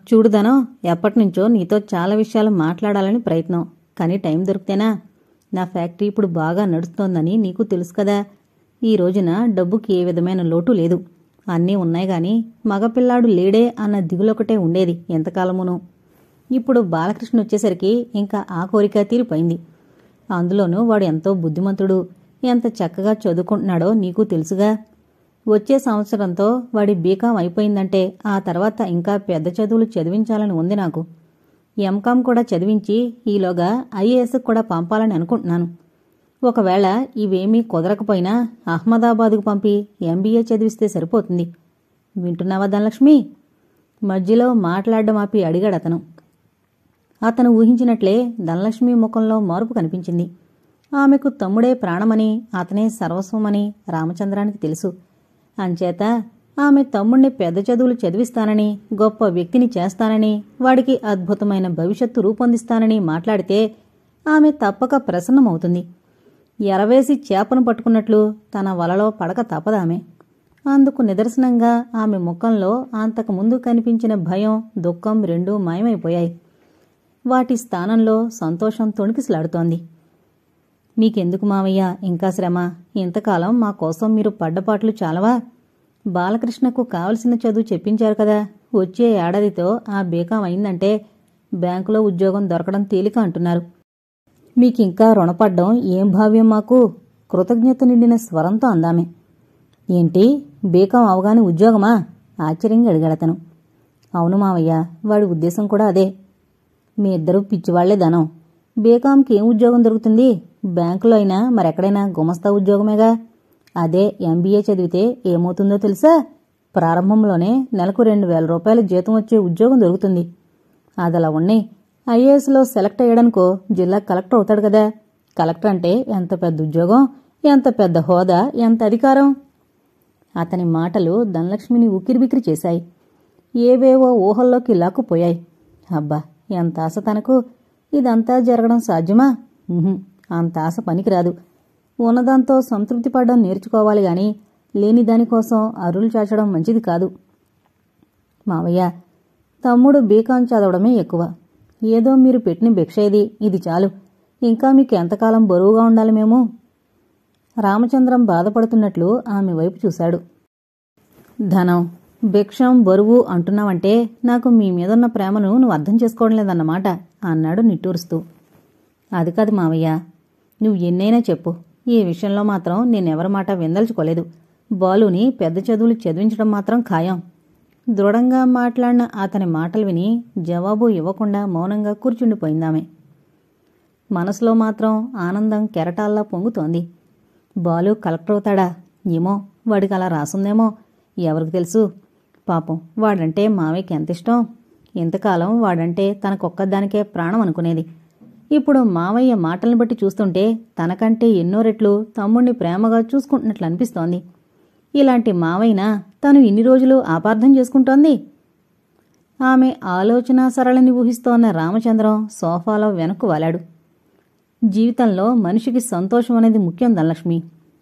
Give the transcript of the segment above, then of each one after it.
చూడుదనో, ఎప్పటినుంచో నీతో చాలా విషయాలు మాట్లాడాలని ప్రయత్నం. కానీ టైం దొరికితేనా? నా ఫ్యాక్టరీ ఇప్పుడు బాగా నడుస్తోందని నీకు తెలుసు కదా. ఈ రోజున డబ్బుకి ఏ విధమైన లోటు లేదు. అన్నీ ఉన్నాయి గాని మగపిల్లాడు లేడే అన్న దిగులొకటే ఉండేది ఎంతకాలమునో. ఇప్పుడు బాలకృష్ణ వచ్చేసరికి ఇంకా ఆ కోరిక తీరిపోయింది. అందులోనూ వాడు ఎంతో బుద్ధిమంతుడు. ఎంత చక్కగా చదువుకుంటున్నాడో నీకు తెలుసుగా. వచ్చే సంవత్సరంతో వాడి బీకాం అయిపోయిందంటే ఆ తర్వాత ఇంకా పెద్ద చదువులు చదివించాలని ఉంది నాకు. ఎంకాం కూడా చదివించి ఈలోగా ఐఏఎస్ కూడా పంపాలని అనుకుంటున్నాను. ఒకవేళ ఇవేమీ కుదరకపోయినా అహ్మదాబాదుకు పంపి ఎంబీఏ చదివిస్తే సరిపోతుంది. వింటున్నావా ధనలక్ష్మి? మధ్యలో మాట్లాడడం ఆపి అడిగాడతను. అతను ఊహించినట్లే ధనలక్ష్మి ముఖంలో మార్పు కనిపించింది. ఆమెకు తమ్ముడే ప్రాణమని, అతనే సర్వస్వమని రామచంద్రానికి తెలుసు. అంచేత ఆమె తమ్ముణ్ణి పెద్ద చదువులు చదివిస్తానని, గొప్ప వ్యక్తిని చేస్తానని, వాడికి అద్భుతమైన భవిష్యత్తు రూపొందిస్తానని మాట్లాడితే ఆమె తప్పక ప్రసన్నమవుతుంది. ఎరవేసి చేపను పట్టుకున్నట్లు తన వలలో పడక తప్పదామె. అందుకు నిదర్శనంగా ఆమె ముఖంలో అంతకుముందు కనిపించిన భయం, దుఃఖం రెండూ మాయమైపోయాయి. వాటి స్థానంలో సంతోషం తొణికిసలాడుతోంది. మీకెందుకు మావయ్య ఇంకా శ్రమ? ఇంతకాలం మా కోసం మీరు పడ్డపాట్లు చాలవా? బాలకృష్ణకు కావలసిన చదువు చెప్పించారు కదా. వచ్చే ఏడాదితో ఆ బీకాం అయిందంటే బ్యాంకులో ఉద్యోగం దొరకడం తేలిక అంటున్నారు. మీకింకా రుణపడ్డం ఏం భావ్యం మాకు? కృతజ్ఞత నిండిన స్వరంతో అందామే. ఏంటి, బీకాం అవగానే ఉద్యోగమా? ఆశ్చర్యంగా అడిగాడతను. అవును మావయ్య, వాడి ఉద్దేశం కూడా అదే. మీ ఇద్దరూ పిచ్చివాళ్లే ధనం. బీకాంకి ఏం ఉద్యోగం దొరుకుతుంది? బ్యాంకులో అయినా మరెక్కడైనా గుమస్తా ఉద్యోగమేగా. అదే ఎంబీఏ చదివితే ఏమవుతుందో తెలుసా? ప్రారంభంలోనే నెలకు 2,000 రూపాయల జీతం వచ్చే ఉద్యోగం దొరుకుతుంది. అదలా ఉన్నాయి. ఐఏఎస్లో సెలెక్ట్ అయ్యాడనుకో జిల్లా కలెక్టర్ అవుతాడు కదా. కలెక్టర్ అంటే ఎంత పెద్ద ఉద్యోగం, ఎంత పెద్ద హోదా, ఎంత అధికారం. అతని మాటలు ధనలక్ష్మిని ఉక్కిరిబిక్కిరి చేశాయి. ఏవేవో ఊహల్లోకి లాక్కుపోయాయి. అబ్బా, ఎంత ఆశ తనకు! ఇదంతా జరగడం సాధ్యమా? అంత ఆశ పనికిరాదు. ఉన్నదాంతో సంతృప్తి పడడం నేర్చుకోవాలి గాని లేని దానికోసం అరులు చాచడం మంచిది కాదు. మావయ్య, తమ్ముడు బీకాం చదవడమే ఎక్కువ. ఏదో మీరు పెట్టిన భిక్షేది, ఇది చాలు. ఇంకా మీకు ఎంతకాలం బరువుగా ఉండాలి మేము? రామచంద్రం బాధపడుతున్నట్లు ఆమె వైపు చూశాడు. ధనం, భిక్షం, బరువు అంటున్నావంటే నాకు మీ మీదున్న ప్రేమను నువ్వు అర్థం చేసుకోవడం లేదన్నమాట అన్నాడు నిట్టూరుస్తూ. అది కాదు మావయ్య, నువ్వు ఎన్నైనా చెప్పు. ఈ విషయంలో మాత్రం నేనెవరి మాట విందల్చుకోలేదు. బాలుని పెద్ద చదువులు చదివించడం మాత్రం ఖాయం. దృఢంగా మాట్లాడిన అతని మాటలు విని జవాబు ఇవ్వకుండా మౌనంగా కూర్చుండిపోయిందామె. మనసులో మాత్రం ఆనందం కెరటాల్లా పొంగుతోంది. బాలు కలెక్టర్ అవుతాడా? ఏమో, వాడికి అలా రాసుందేమో. ఎవరికి తెలుసు? పాపం, వాడంటే మావయ్యకి ఎంత ఇష్టం. ఇంతకాలం వాడంటే తనకొక్కదానికే ప్రాణం అనుకునేది. ఇప్పుడు మావయ్య మాటలను బట్టి చూస్తుంటే తనకంటే ఎన్నో రెట్లు తమ్ముణ్ణి ప్రేమగా చూసుకుంటున్నట్లు అనిపిస్తోంది. ఇలాంటి మావయ్యనా తను ఇన్ని రోజులు అపార్థం చేసుకుంటోంది? ఆమె ఆలోచనా సరళిని ఊహిస్తోన్న రామచంద్రం సోఫాలో వెనక్కు వాలాడు. జీవితంలో మనిషికి సంతోషం అనేది ముఖ్యం ధనలక్ష్మి.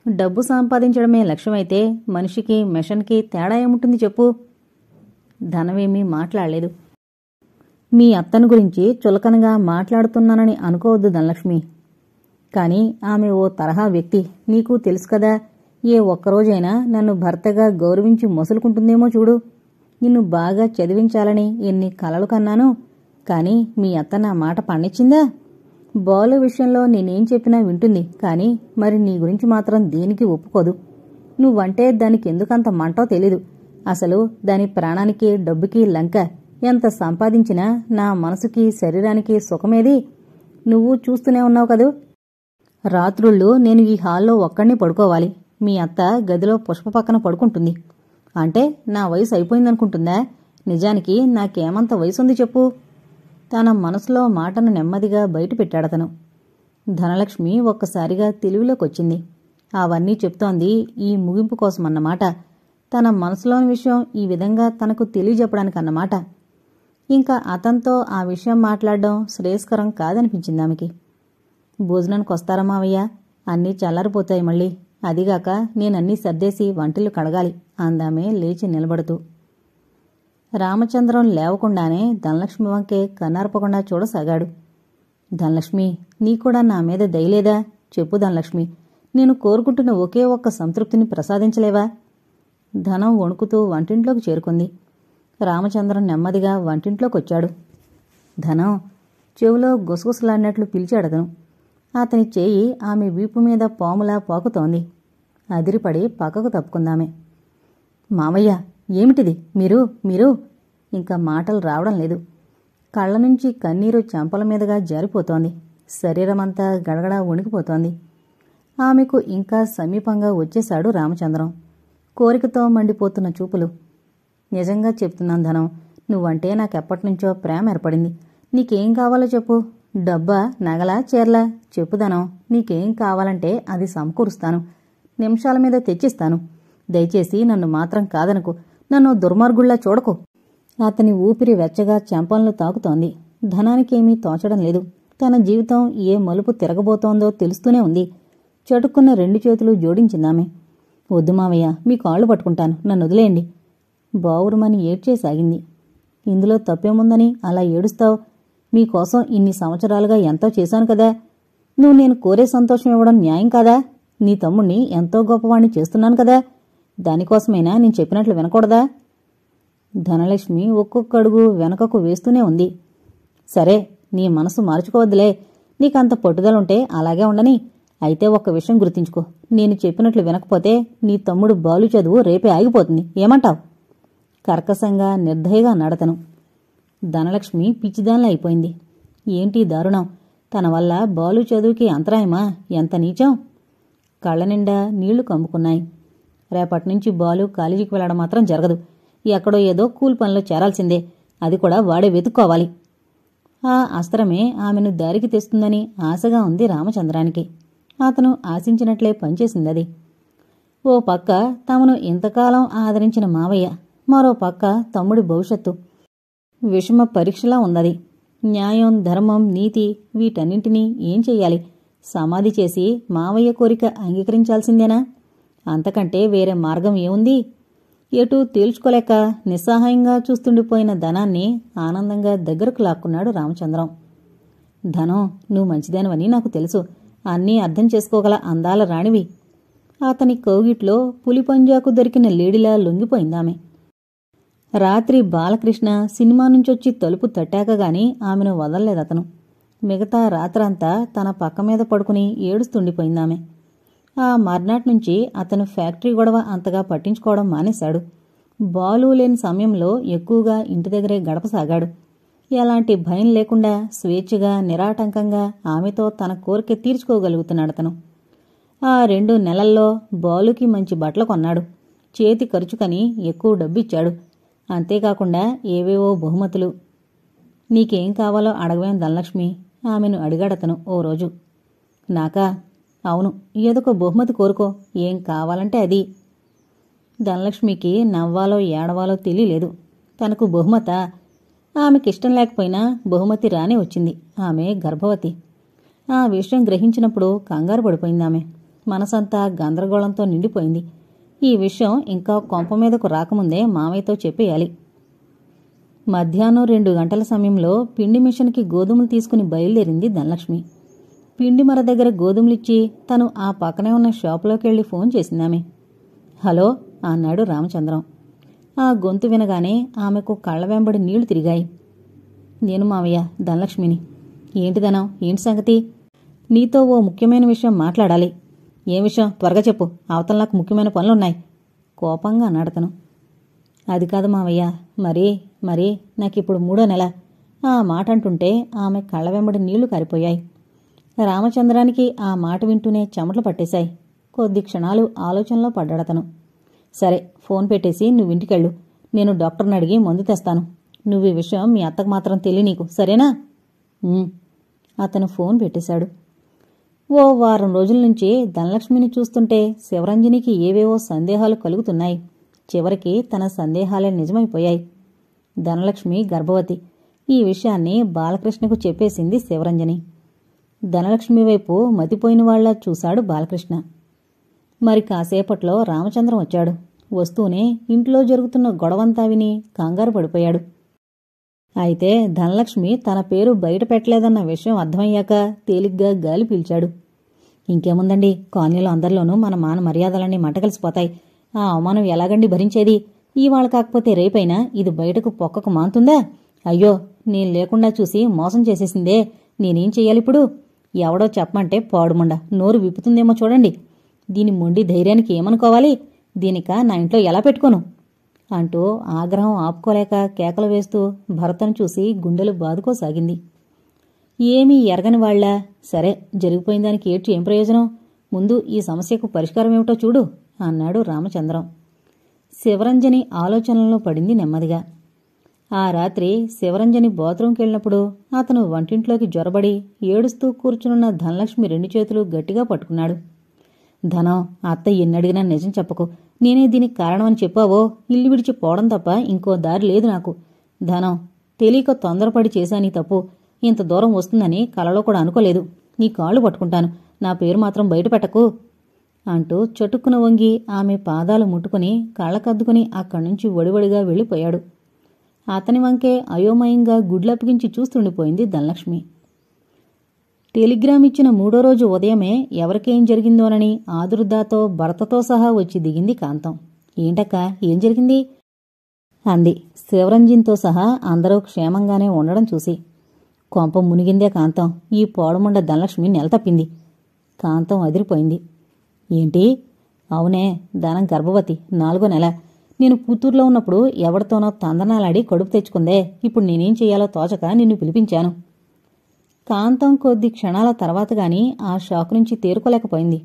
డబ్బు సంపాదించడమే లక్ష్యమైతే మనిషికి మెషన్కి తేడా ఏముంటుంది చెప్పు? ధనమేమీ మాట్లాడలేదు. మీ అత్తను గురించి చులకనగా మాట్లాడుతున్నానని అనుకోవద్దు ధనలక్ష్మి. కాని ఆమె ఓ తరహా వ్యక్తి, నీకు తెలుసు కదా. ఏ ఒక్కరోజైనా నన్ను భర్తగా గౌరవించి మొసులుకుంటుందేమో చూడు. నిన్ను బాగా చదివించాలని ఎన్ని కలలు కన్నాను. కాని మీ అత్త నా మాట పండించిందా? బాలు విషయంలో నేనేం చెప్పినా వింటుంది. కాని మరి నీ గురించి మాత్రం దేనికి ఒప్పుకోదు. నువ్వంటే దానికి ఎందుకంత మంటో తెలీదు. అసలు దాని ప్రాణానికి డబ్బుకి లంక. ఎంత సంపాదించినా నా మనసుకి శరీరానికి సుఖమేది? నువ్వు చూస్తూనే ఉన్నావు కదూ. రాత్రుళ్ళు నేను ఈ హాల్లో ఒక్కడిని పడుకోవాలి. మీ అత్త గదిలో పుష్ప పక్కన పడుకుంటుంది. అంటే నా వయసు అయిపోయిందనుకుంటుందా? నిజానికి నాకేమంత వయసుంది చెప్పు? తన మనసులో మాటను నెమ్మదిగా బయటపెట్టాడతను. ధనలక్ష్మి ఒక్కసారిగా తెలివిలోకొచ్చింది. అవన్నీ చెప్తోంది ఈ ముగింపు కోసమన్నమాట. తన మనసులోని విషయం ఈ విధంగా తనకు తెలియజెప్పడానికన్నమాట. ఇంకా అతనితో ఆ విషయం మాట్లాడడం శ్రేయస్కరం కాదనిపించిందామెకి. భోజనానికి వస్తారా మావయ్య? అన్నీ చల్లారిపోతాయి మళ్ళీ. అదిగాక నేనన్నీ సర్దేసి వంటిల్లు కడగాలి అందామే లేచి నిలబడుతూ. రామచంద్రం లేవకుండానే ధనలక్ష్మి వంకే కన్నార్పకుండా చూడసాగాడు. ధనలక్ష్మి, నీకూడా నా మీద దయలేదా? చెప్పు ధనలక్ష్మి, నేను కోరుకుంటున్న ఒకే ఒక్క సంతృప్తిని ప్రసాదించలేవా? ధనం వణుకుతూ వంటింట్లోకి చేరుకుంది. రామచంద్రం నెమ్మదిగా వంటింట్లోకొచ్చాడు. ధనం చెవిలో గుసగుసలాడినట్లు పిలిచాడతను. అతని చేయి ఆమె వీపు మీద పాములా పాకుతోంది. అదిరిపడి పక్కకు తప్పుకుందామే. మామయ్య, ఏమిటిది? మీరు ఇంకా మాటలు రావడం లేదు. కళ్ళ నుంచి కన్నీరు చెంపల మీదుగా జారిపోతోంది. శరీరమంతా గడగడా వణికిపోతోంది. ఆమెకు ఇంకా సమీపంగా వచ్చేశాడు రామచంద్రం. కోరికతో మండిపోతున్న చూపులు. నిజంగా చెప్తున్నాను ధనం, నువ్వంటే నాకెప్పటినుంచో ప్రేమ ఏర్పడింది. నీకేం కావాలో చెప్పు. డబ్బా, నగలా, చీరలా? చెప్పు ధనం, నీకేం కావాలంటే అది సమకూరుస్తాను. నిమిషాల మీద తెచ్చిస్తాను. దయచేసి నన్ను మాత్రం కాదనుకు. నన్ను దుర్మార్గుళ్లా చూడకు. అతని ఊపిరి వెచ్చగా చెంపలను తాకుతోంది. ధనానికేమీ తోచడం లేదు. తన జీవితం ఏ మలుపు తిరగబోతోందో తెలుస్తూనే ఉంది. చటుక్కున్న 2 చేతులు జోడించిందామె. వద్దు మావయ్య, మీ కాళ్ళు పట్టుకుంటాను, నన్ను వదిలేయండి. బావురుమని ఏడ్చేసాగింది. ఇందులో తప్పేముందని అలా ఏడుస్తావు? మీకోసం ఇన్ని సంవత్సరాలుగా ఎంతో చేశాను కదా. నువ్వు నేను కోరే సంతోషం ఇవ్వడం న్యాయం కాదా? నీ తమ్ముణ్ణి ఎంతో గొప్పవాణ్ణి చేస్తున్నాను కదా. దానికోసమైనా నేను చెప్పినట్లు వినకూడదా? ధనలక్ష్మి ఒక్కొక్క అడుగు వెనకకు వేస్తూనే ఉంది. సరే, నీ మనసు మార్చుకోవద్దులే. నీకంత పట్టుదలుంటే అలాగే ఉండని. అయితే ఒక్క విషయం గుర్తుంచుకో. నేను చెప్పినట్లు వినకపోతే నీ తమ్ముడు బాలు చదువు రేపే ఆగిపోతుంది. ఏమంటావ్? కర్కశంగా నిర్దయగా నడతను. ధనలక్ష్మి పిచ్చిదాన్లా అయిపోయింది. ఏంటి దారుణం? తన వల్ల బాలు చదువుకి అంతరాయమా? ఎంత నీచం! కళ్ళ నిండా నీళ్లు కమ్ముకున్నాయి. రేపటినుంచి బాలు కాలేజీకి వెళ్లడం మాత్రం జరగదు. ఎక్కడో ఏదో కూల్ పనిలో చేరాల్సిందే. అది కూడా వాడే వెతుక్కోవాలి. ఆ అస్త్రమే ఆమెను దారికి తెస్తుందని ఆశగా ఉంది రామచంద్రానికి. అతను ఆశించినట్లే పనిచేసిందది. ఓ పక్క తమను ఇంతకాలం ఆదరించిన మావయ్య, మరో పక్క తమ్ముడి భవిష్యత్తు. విషమ పరీక్షలా ఉందది. న్యాయం, ధర్మం, నీతి వీటన్నింటినీ ఏం చెయ్యాలి? సమాధి చేసి మావయ్య కోరిక అంగీకరించాల్సిందేనా? అంతకంటే వేరే మార్గం ఏముంది? ఎటూ తేల్చుకోలేక నిస్సహాయంగా చూస్తుండిపోయిన ధనాన్ని ఆనందంగా దగ్గరకు లాక్కున్నాడు రామచంద్రం. ధనం, నువ్వు మంచిదేనవని నాకు తెలుసు. అన్నీ అర్థం చేసుకోగల అందాల రాణివి. అతని కౌగిట్లో పులిపంజాకు దొరికిన లేడిలా లొంగిపోయిందామె. రాత్రి బాలకృష్ణ సినిమా నుంచొచ్చి తలుపు తట్టాకగాని ఆమెను వదల్లేదతను. మిగతా రాత్రంతా తన పక్క మీద పడుకుని ఏడుస్తుండిపోయిందామె. ఆ మర్నాటి అతను ఫ్యాక్టరీ గొడవ అంతగా పట్టించుకోవడం మానేశాడు. బాలు లేని సమయంలో ఎక్కువగా ఇంటి దగ్గరే గడపసాగాడు. ఎలాంటి భయం లేకుండా స్వేచ్ఛగా, నిరాటంకంగా ఆమెతో తన కోరిక తీర్చుకోగలుగుతున్నాడతను. ఆ 2 నెలల్లో బాలుకి మంచి బట్టలు కొన్నాడు. చేతి ఖర్చుకని ఎక్కువ డబ్బిచ్చాడు. అంతేకాకుండా ఏవేవో బహుమతులు. నీకేం కావాలో అడగవేం ధనలక్ష్మి? ఆమెను అడిగాడతను ఓ రోజు. నాకా? అవును, ఏదొక బహుమతి కోరుకో. ఏం కావాలంటే అది. ధనలక్ష్మికి నవ్వాలో ఏడవాలో తెలియలేదు. తనకు బహుమతా? ఆమెకిష్టం లేకపోయినా బహుమతి రానే వచ్చింది. ఆమె గర్భవతి. ఆ విషయం గ్రహించినప్పుడు కంగారు పడిపోయిందామె. మనసంతా గందరగోళంతో నిండిపోయింది. ఈ విషయం ఇంకా కొంప మీదకు రాకముందే మామయ్యతో చెప్పేయాలి. మధ్యాహ్నం 2 గంటల సమయంలో పిండి మిషన్కి గోధుమలు తీసుకుని బయలుదేరింది ధనలక్ష్మి. పిండి మర దగ్గర గోధుమలిచ్చి తను ఆ పక్కనే ఉన్న షాపులోకెళ్లి ఫోన్ చేసిందామె. హలో అన్నాడు రామచంద్రం. ఆ గొంతు వినగానే ఆమెకు కళ్ల వెంబడి నీళ్లు తిరిగాయి. నేను మావయ్య, ధనలక్ష్మిని. ఏంటి ధనం, ఏంటి సంగతి? నీతో ఓ ముఖ్యమైన విషయం మాట్లాడాలి. ఏ విషయం? త్వరగా చెప్పు. అవతల నాకు ముఖ్యమైన పనులున్నాయి. కోపంగా అన్నాడతను. అది కాదు మావయ్య, మరి నాకిప్పుడు 3వ నెల. ఆ మాట అంటుంటే ఆమె కళ్ల వెంబడి నీళ్లు కారిపోయాయి. రామచంద్రానికి ఆ మాట వింటూనే చెమటలు పట్టేశాయి. కొద్ది క్షణాలు ఆలోచనలో పడ్డాడతను. సరే, ఫోన్ పెట్టేసి నువ్వింటికెళ్ళు. నేను డాక్టర్ని అడిగి మందు తెస్తాను. నువ్వు ఈ విషయం మీ అత్తకు మాత్రం తెలియనీకు, సరేనా? అతను ఫోన్ పెట్టేశాడు. ఓ వారం రోజుల నుంచి ధనలక్ష్మిని చూస్తుంటే శివరంజనికి ఏవేవో సందేహాలు కలుగుతున్నాయి. చివరికి తన సందేహాలే నిజమైపోయాయి. ధనలక్ష్మి గర్భవతి. ఈ విషయాన్ని బాలకృష్ణకు చెప్పేసింది శివరంజని. ధనలక్ష్మి వైపు మతిపోయిన వాళ్లా చూశాడు బాలకృష్ణ. మరి కాసేపట్లో రామచంద్రం వచ్చాడు. వస్తూనే ఇంట్లో జరుగుతున్న గొడవంతా విని కంగారు పడిపోయాడు. అయితే ధనలక్ష్మి తన పేరు బయట పెట్టలేదన్న విషయం అర్థమయ్యాక తేలిగ్గా గాలి పీల్చాడు. ఇంకేముందండి, కాలనీలో అందరిలోనూ మన మాన మర్యాదలన్నీ మంటకలిసిపోతాయి. ఆ అవమానం ఎలాగండి భరించేది? ఇవాళ కాకపోతే రేపైనా ఇది బయటకు పొక్కకు మాంతుందా? అయ్యో, నేను లేకుండా చూసి మోసం చేసేసిందే. నేనేం చెయ్యాలిప్పుడు? ఎవడో చెప్పమంటే పాడుముండ నోరు విప్పుతుందేమో చూడండి. దీని మొండి ధైర్యానికి ఏమనుకోవాలి? దీనిక నా ఇంట్లో ఎలా పెట్టుకోను అంటూ ఆగ్రహం ఆపుకోలేక కేకలు వేస్తూ భరతను చూసి గుండెలు బాదుకోసాగింది. ఏమీ ఎరగని వాళ్ల సరే, జరిగిపోయిన దానికి ఏడ్చి ఏం ప్రయోజనం? ముందు ఈ సమస్యకు పరిష్కారం ఏమిటో చూడు అన్నాడు రామచంద్రం. శివరంజని ఆలోచనల్లో పడింది నెమ్మదిగా. ఆ రాత్రి శివరంజని బాత్రూంకెళ్ళినప్పుడు అతను వంటింట్లోకి జొరబడి ఏడుస్తూ కూర్చునున్న ధనలక్ష్మి 2 చేతులు గట్టిగా పట్టుకున్నాడు. ధనం, అత్త ఎన్నడిగినా నిజం చెప్పకు. నేనే దీనికి కారణమని చెప్పావో ఇల్లు విడిచి పోవడం తప్ప ఇంకో దారి లేదు నాకు. ధనం, తెలియక తొందరపడి చేశానీ తప్పు. ఇంత దూరం వస్తుందని కలలో కూడా అనుకోలేదు. నీ కాళ్ళు పట్టుకుంటాను, నా పేరు మాత్రం బయటపెట్టకు అంటూ చటుక్కున వంగి ఆమె పాదాలు ముట్టుకుని కళ్ళకద్దుకుని అక్కడ్నుంచి వడివడిగా వెళ్ళిపోయాడు. అతని వంకే అయోమయంగా గుడ్లప్పగించి చూస్తుండిపోయింది ధనలక్ష్మి. టెలిగ్రామ్ ఇచ్చిన 3వ రోజు ఉదయమే ఎవరికేం జరిగిందోనని ఆదుర్దాతో భర్తతో సహా వచ్చి దిగింది కాంతం. ఏంటక్క, ఏం జరిగింది అంది శివరంజన్తో సహా అందరూ క్షేమంగానే ఉండడం చూసి. కొంప మునిగిందే కాంతం, ఈ పోడముండ ధనలక్ష్మి నెలతప్పింది. కాంతం అదిరిపోయింది. ఏంటి? అవునే, ధనం గర్భవతి, 4వ నెల. నేను పుత్తూరులో ఉన్నప్పుడు ఎవరితోనో తందనాలాడి కడుపు తెచ్చుకుందే. ఇప్పుడు నేనేం చెయ్యాలో తోచక నిన్ను పిలిపించాను. కాంతం కొద్ది క్షణాల తర్వాత గాని ఆ షాక్ నుంచి తేరుకోలేకపోయింది.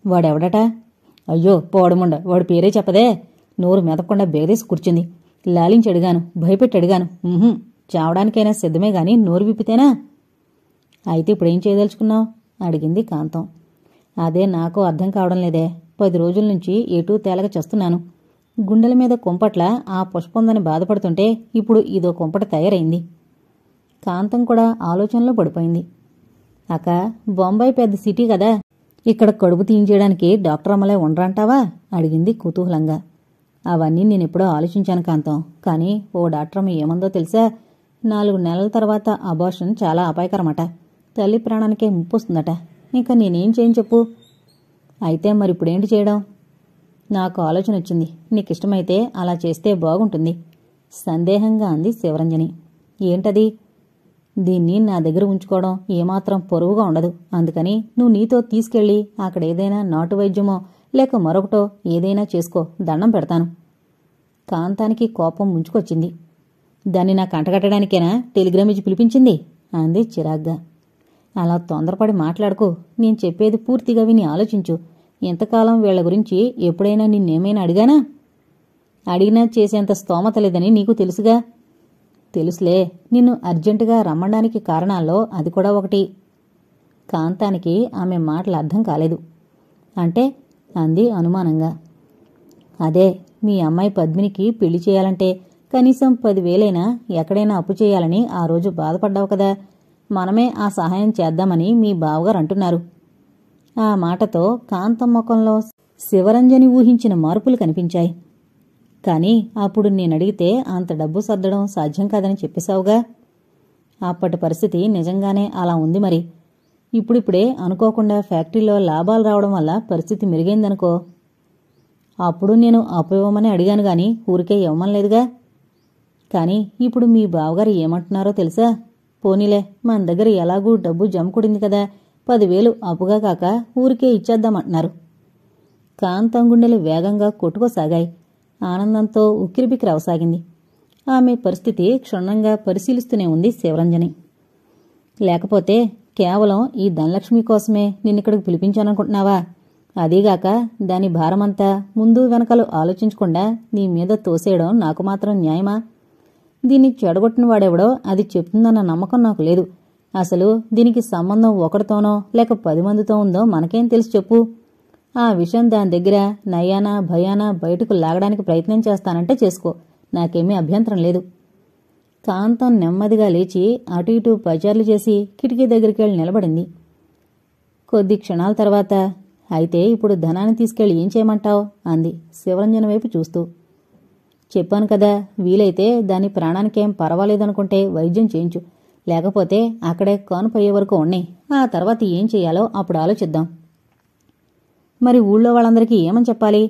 వాడెవడట? అయ్యో పోడముండ, వాడి పేరే చెప్పదే. నోరు మెదపకుండా బేదేసి కూర్చుంది. లాలించి అడిగాను, భయపెట్టి అడిగాను. చావడానికైనా సిద్ధమే గాని నోరు విప్పితేనా? అయితే ఇప్పుడేం చేయదలుచుకున్నావు అడిగింది కాంతం. అదే నాకు అర్థం కావడం లేదే. 10 రోజుల నుంచి ఎటూ తేలక చస్తున్నాను. గుండెల మీద కుంపట్ల ఆ పుష్పందని బాధపడుతుంటే ఇప్పుడు ఇదో కుంపట తయారైంది. కాంతం కూడా ఆలోచనలో పడిపోయింది. అక్క, బొంబాయి పెద్ద సిటీ కదా, ఇక్కడ కడుపు తీయించేయడానికి డాక్టర్ అమ్మలే ఉండరంటావా అడిగింది కుతూహలంగా. అవన్నీ నేనెప్పుడో ఆలోచించాను కాంతం, కానీ ఓ డాక్టర్ అమ్మ ఏమందో తెలుసా? 4 నెలల తర్వాత అబార్షన్ చాలా అపాయకరమట. తల్లి ప్రాణానికే ముప్పొస్తుందట. ఇంకా నేనేం చేయను చెప్పు? అయితే మరిప్పుడేంటి చేయడం? నాకు ఆలోచన వచ్చింది. నీకిష్టమైతే అలా చేస్తే బాగుంటుంది సందేహంగా అంది శివరంజని. ఏంటది? దీన్ని నా దగ్గర ఉంచుకోవడం ఏమాత్రం పొరువుగా ఉండదు. అందుకని నువ్వు నీతో తీసుకెళ్ళి అక్కడేదైనా నాటు వైద్యమో లేక మరొకటో ఏదైనా చేసుకో, దండం పెడతాను. కాంతానికి కోపం ముంచుకొచ్చింది. దాన్ని నా కంటగట్టడానికేనా టెలిగ్రామ్ ఇచ్చి పిలిపించింది అంది చిరాగ్గా. అలా తొందరపడి మాట్లాడుకో. నేను చెప్పేది పూర్తిగా విని ఆలోచించు. ఎంతకాలం వీళ్ల గురించి ఎప్పుడైనా నిన్నేమైనా అడిగానా? అడిగినా చేసేంత స్తోమత లేదని నీకు తెలుసుగా. తెలుసులే, నిన్ను అర్జెంటుగా రమ్మడానికి కారణాల్లో అది కూడా ఒకటి. కాంతానికి ఆమె మాటలు అర్థం కాలేదు. అంటే అంది అనుమానంగా. అదే, మీ అమ్మాయి పద్మినికి పెళ్లి చేయాలంటే కనీసం 10,000 ఎక్కడైనా అప్పు చేయాలని ఆ రోజు బాధపడ్డావు కదా. మనమే ఆ సహాయం చేద్దామని మీ బావగారు అంటున్నారు. ఆ మాటతో కాంతం ముఖంలో శివరంజని ఊహించిన మార్పులు కనిపించాయి. కాని అప్పుడు నేనడిగితే అంత డబ్బు సర్దడం సాధ్యం కాదని చెప్పేశావుగా. అప్పటి పరిస్థితి నిజంగానే అలా ఉంది. మరి ఇప్పుడిప్పుడే అనుకోకుండా ఫ్యాక్టరీలో లాభాలు రావడం వల్ల పరిస్థితి మెరుగైందనుకో. అప్పుడు నేను అప్పు ఇవ్వమని అడిగాను గాని ఊరికే ఇవ్వమనలేదుగా. కాని ఇప్పుడు మీ బావగారు ఏమంటున్నారో తెలుసా? పోనీలే, మన దగ్గర ఎలాగూ డబ్బు జమకూడింది కదా, 10,000 అప్పుగా కాక ఊరికే ఇచ్చేద్దామంటున్నారు. కాంతం గుండెలు వేగంగా కొట్టుకోసాగాయి. ఆనందంతో ఉక్కిరిబిక్కిరవసాగింది. ఆమె పరిస్థితి క్షుణ్ణంగా పరిశీలిస్తూనే ఉంది శివరంజని. లేకపోతే కేవలం ఈ ధనలక్ష్మి కోసమే నిన్నిక్కడికి పిలిపించాననుకుంటున్నావా? అదీగాక దాని భారమంతా ముందు వెనకలు ఆలోచించకుండా నీ మీద తోసేయడం నాకు మాత్రం న్యాయమా? దీన్ని చెడగొట్టిన వాడెవడో అది చెప్తుందన్న నమ్మకం నాకు లేదు. అసలు దీనికి సంబంధం ఒకరితోనో లేక 10 మందితో ఉందో మనకేం తెలుసు చెప్పు? ఆ విషయం దాని దగ్గర నయానా భయానా బయటకు లాగడానికి ప్రయత్నం చేస్తానంటే చేసుకో, నాకేమీ అభ్యంతరం లేదు. కాంతం నెమ్మదిగా లేచి అటు ఇటు పచార్లు చేసి కిటికీ దగ్గరికి వెళ్ళి నిలబడింది. కొద్ది క్షణాల తర్వాత, అయితే ఇప్పుడు ధనాన్ని తీసుకెళ్లి ఏం చేయమంటావు అంది శివరంజన్ వైపు చూస్తూ. చెప్పాను కదా, వీలైతే దాని ప్రాణానికేం పర్వాలేదనుకుంటే వైద్యం చేయించు, లేకపోతే అక్కడే కానుపయ్యే వరకు ఉన్నాయి. ఆ తర్వాత ఏం చెయ్యాలో అప్పుడు ఆలోచిద్దాం. మరి ఊళ్ళో వాళ్ళందరికీ ఏమని చెప్పాలి?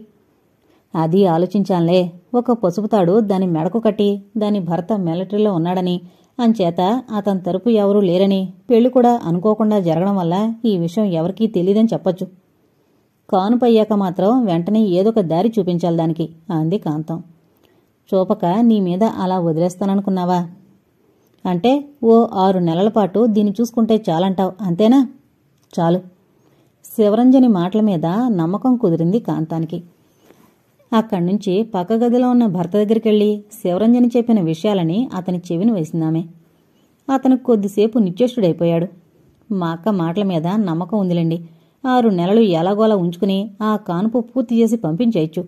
అది ఆలోచించానులే. ఒక పసుపుతాడు దాని మెడకు కట్టి దాని భర్త మిలిటరీలో ఉన్నాడని, అంచేత అతని తరపు ఎవరూ లేరని, పెళ్లి కూడా అనుకోకుండా జరగడం వల్ల ఈ విషయం ఎవరికీ తెలీదని చెప్పొచ్చు. కానుపయ్యాక మాత్రం వెంటనే ఏదొక దారి చూపించాలి దానికి అంది కాంతం. చూపక నీ మీద అలా వదిలేస్తాననుకున్నావా? అంటే ఓ 6 నెలల పాటు దీన్ని చూసుకుంటే చాలంటావు, అంతేనా? చాలు. శివరంజని మాటల మీద నమ్మకం కుదిరింది కాంతానికి. అక్కడ్నుంచి పక్క గదిలో ఉన్న భర్త దగ్గరికెళ్లి శివరంజని చెప్పిన విషయాలని అతని చెవిని వేసిందామె. అతను కొద్దిసేపు నిశ్చేష్టుడైపోయాడు. మా అక్క మాటల మీద నమ్మకం ఉందిలేండి. 6 నెలలు ఎలాగోలా ఉంచుకుని ఆ కానుపు పూర్తి చేసి పంపించేయచ్చు.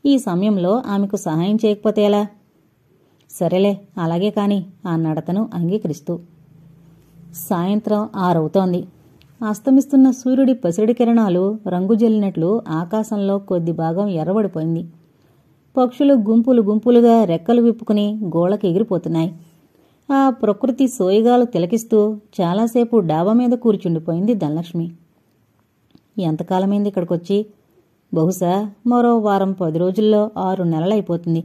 ఈ సమయంలో ఆమెకు సహాయం చేయకపోతే ఎలా? సరేలే, అలాగే కాని అన్నాడతను అంగీకరిస్తూ. సాయంత్రం 6 అవుతోంది. అస్తమిస్తున్న సూర్యుడి పసిడి కిరణాలు రంగు జల్లినట్లు ఆకాశంలో కొద్ది భాగం ఎర్రబడిపోయింది. పక్షులు గుంపులు గుంపులుగా రెక్కలు విప్పుకుని గోళకి ఎగిరిపోతున్నాయి. ఆ ప్రకృతి సోయగాలు తిలకిస్తూ చాలాసేపు డాబా మీద కూర్చుండిపోయింది ధనలక్ష్మి. ఎంతకాలమైంది ఇక్కడికొచ్చి? బహుశా మరో వారం 10 రోజుల్లో 6 నెలలైపోతుంది.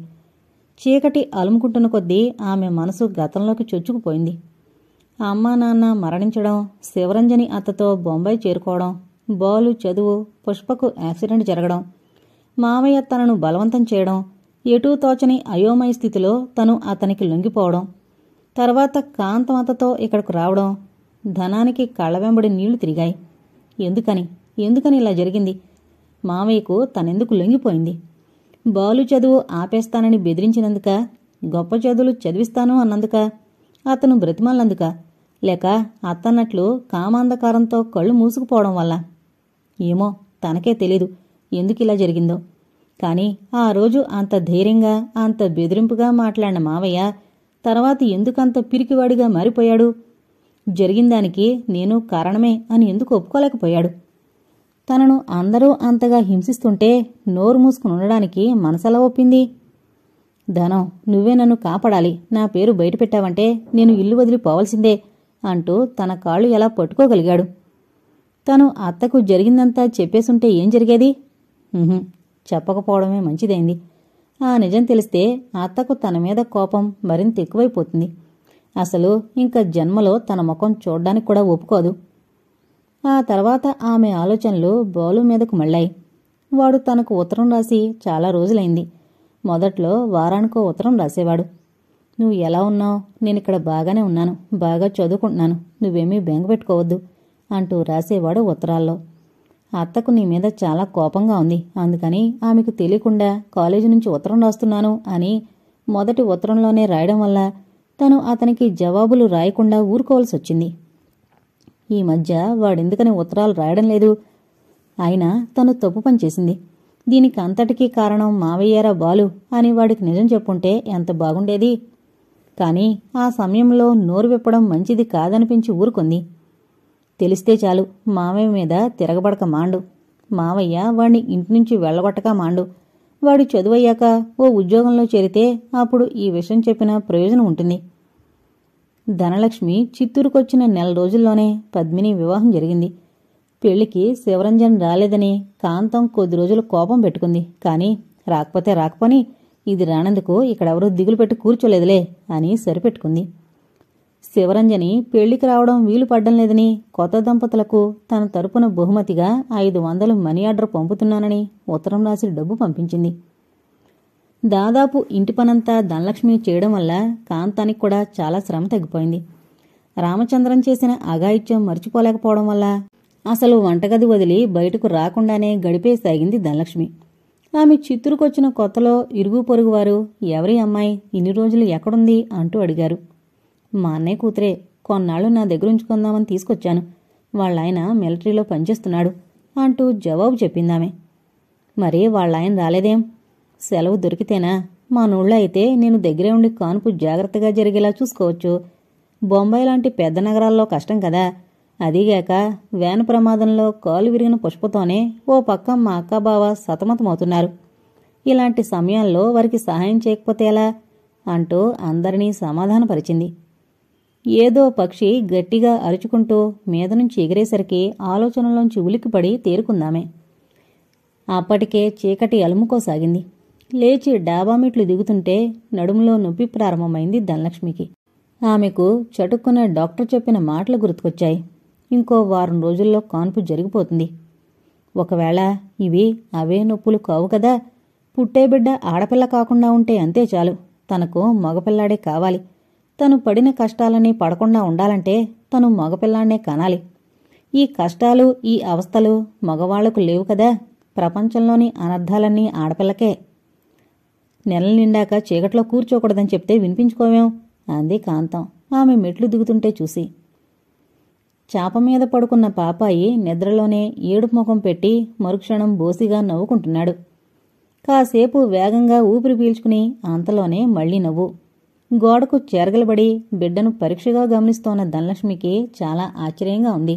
చీకటి అలుముకుంటున్న కొద్దీ ఆమె మనసు గతంలోకి చొచ్చుకుపోయింది. అమ్మా నాన్న మరణించడం, శివరంజని అత్తతో బొంబాయి చేరుకోవడం, బాలు చదువు, పుష్పకు యాక్సిడెంట్ జరగడం, మావయ్య తనను బలవంతం చేయడం, ఎటూ తోచని అయోమయ స్థితిలో తను అతనికి లొంగిపోవడం, తర్వాత కాంతం అత్తతో ఇక్కడకు రావడం. ధనానికి కళ్ళ వెంబడి నీళ్లు తిరిగాయి. ఎందుకని ఇలా జరిగింది? మావయ్యకు తనెందుకు లొంగిపోయింది? బాలు చదువు ఆపేస్తానని బెదిరించినందుక? గొప్ప చదువులు చదివిస్తాను అన్నందుక? అతను బ్రతిమాలినందుక? లేక అత్తన్నట్లు కామాంధకారంతో కళ్ళు మూసుకుపోవడం వల్ల? ఏమో, తనకే తెలీదు ఎందుకిలా జరిగిందో. కాని ఆ రోజు అంత ధైర్యంగా అంత బెదిరింపుగా మాట్లాడిన మావయ్య తర్వాత ఎందుకంత పిరికివాడిగా మారిపోయాడు? జరిగిందానికి నేను కారణమే అని ఎందుకు ఒప్పుకోలేకపోయాడు? తనను అందరూ అంతగా హింసిస్తుంటే నోరు మూసుకుని ఉండడానికి మనసెలా ఒప్పింది? ధనం, నువ్వే నన్ను కాపాడాలి, నా పేరు బయటపెట్టావంటే నేను ఇల్లు వదిలిపోవలసిందే అంటూ తన కాళ్ళు ఎలా పట్టుకోగలిగాడు? తను అత్తకు జరిగిందంతా చెప్పేసుంటే ఏం జరిగేది? చెప్పకపోవడమే మంచిదైంది. ఆ నిజం తెలిస్తే అత్తకు తన మీద కోపం మరింత ఎక్కువైపోతుంది. అసలు ఇంకా జన్మలో తన ముఖం చూడ్డానికి కూడా ఒప్పుకోదు. ఆ తర్వాత ఆమె ఆలోచనలు బాలు మీదకు మళ్ళాయి. వాడు తనకు ఉత్తరం రాసి చాలా రోజులైంది. మొదట్లో వారానికో ఉత్తరం రాసేవాడు. నువ్వు ఎలా ఉన్నావు? నేనిక్కడ బాగానే ఉన్నాను, బాగా చదువుకుంటున్నాను, నువ్వేమీ బెంగ పెట్టుకోవద్దు అంటూ రాసేవాడు ఉత్తరాల్లో. అత్తకు నీ మీద చాలా కోపంగా ఉంది, అందుకని ఆమెకు తెలియకుండా కాలేజీ నుంచి ఉత్తరం రాస్తున్నాను అని మొదటి ఉత్తరంలోనే రాయడం వల్ల తను అతనికి జవాబులు రాయకుండా ఊరుకోవాల్సొచ్చింది. ఈ మధ్య వాడెందుకని ఉత్తరాలు రాయడం లేదు? అయినా తను తప్పు పనిచేసింది. దీనికి అంతటికీ కారణం మావయ్యారా బాలు అని వాడికి నిజం చెప్పుంటే ఎంత బాగుండేది. కాని ఆ సమయంలో నోరు విప్పడం మంచిది కాదనిపించి ఊరుకుంది. తెలిస్తే చాలు మావయ్య మీద తిరగబడక మాండు. మావయ్య వాణ్ణి ఇంటినుంచి వెళ్లగొట్టక మాండు. వాడి చదువయ్యాక ఓ ఉద్యోగంలో చేరితే అప్పుడు ఈ విషయం చెప్పిన ప్రయోజనం ఉంటుంది. ధనలక్ష్మి చిత్తూరుకొచ్చిన నెల రోజుల్లోనే పద్మిని వివాహం జరిగింది. పెళ్లికి శివరంజన్ రాలేదని కాంతం కొద్ది రోజులు కోపం పెట్టుకుంది. కాని రాకపోతే రాకపోని, ఇది రానందుకు ఇక్కడెవరూ దిగులు పెట్టి కూర్చోలేదులే అని సరిపెట్టుకుంది. శివరంజని పెళ్లికి రావడం వీలు పడ్డం లేదని కొత్త దంపతులకు తన తరపున బహుమతిగా 500 మనీ ఆర్డర్ పంపుతున్నానని ఉత్తరం రాసి డబ్బు పంపించింది. దాదాపు ఇంటి పనంతా ధనలక్ష్మి చేయడం వల్ల కాంతానికి కూడా చాలా శ్రమ తగ్గిపోయింది. రామచంద్రం చేసిన అఘాయిత్యం మర్చిపోలేకపోవడం వల్ల అసలు వంటగది వదిలి బయటకు రాకుండానే గడిపేసాగింది ధనలక్ష్మి. ఆమె చిత్తూరుకొచ్చిన కొత్తలో ఇరుగు పొరుగువారు ఎవరి అమ్మాయి ఇన్ని రోజులు ఎక్కడుంది అంటూ అడిగారు. మా అన్నయ్య కూతురే, కొన్నాళ్లు నా దగ్గరుంచుకుందామని తీసుకొచ్చాను, వాళ్ళాయన మిలిటరీలో పనిచేస్తున్నాడు అంటూ జవాబు చెప్పిందామె. మరి వాళ్ళాయన రాలేదేం? సెలవు దొరికితేనా? మా నూళ్ళో అయితే నేను దగ్గరే ఉండి కానుపు జాగ్రత్తగా జరిగేలా చూసుకోవచ్చు. బొంబాయి లాంటి పెద్ద నగరాల్లో కష్టం కదా. అదీగాక వ్యాను ప్రమాదంలో కాలు విరిగిన పుష్పతోనే ఓ పక్క మా అక్కాబావ సతమతమవుతున్నారు. ఇలాంటి సమయాల్లో వారికి సహాయం చేయకపోతే ఎలా అంటూ అందరినీ సమాధానపరిచింది. ఏదో పక్షి గట్టిగా అరుచుకుంటూ మీద నుంచి ఎగిరేసరికి ఆలోచనలోంచి ఉలిక్కిపడి తేరుకుందామే. అప్పటికే చీకటి అలుముకోసాగింది. లేచి డాబా మెట్లు దిగుతుంటే నడుములో నొప్పి ప్రారంభమైంది ధనలక్ష్మికి. ఆమెకు చటుక్కున డాక్టర్ చెప్పిన మాటలు గుర్తుకొచ్చాయి. ఇంకో వారం రోజుల్లో కాన్పు జరిగిపోతుంది. ఒకవేళ ఇవి అవే నొప్పులు కావు కదా. పుట్టే బిడ్డ ఆడపిల్ల కాకుండా ఉంటే అంతే చాలు. తనకు మగపిల్లాడే కావాలి. తను పడిన కష్టాలని పడకుండా ఉండాలంటే తను మగపిల్లాన్నే కనాలి. ఈ కష్టాలు ఈ అవస్థలు మగవాళ్లకు లేవు కదా. ప్రపంచంలోని అనర్థాలన్నీ ఆడపిల్లకే. నెల నిండాక చీకట్లో కూర్చోకూడదని చెప్తే వినిపించుకోవేం అంది కాంతం ఆమె మెట్లు దిగుతుంటే చూసి. చాపమీద పడుకున్న పాపాయి నిద్రలోనే ఏడుపు ముఖం పెట్టి మరుక్షణం బోసిగా నవ్వుకుంటున్నాడు. కాసేపు వేగంగా ఊపిరి పీల్చుకుని అంతలోనే మళ్లీ నవ్వు. గోడకు చేరగలబడి బిడ్డను పరీక్షగా గమనిస్తోన్న ధనలక్ష్మికి చాలా ఆశ్చర్యంగా ఉంది.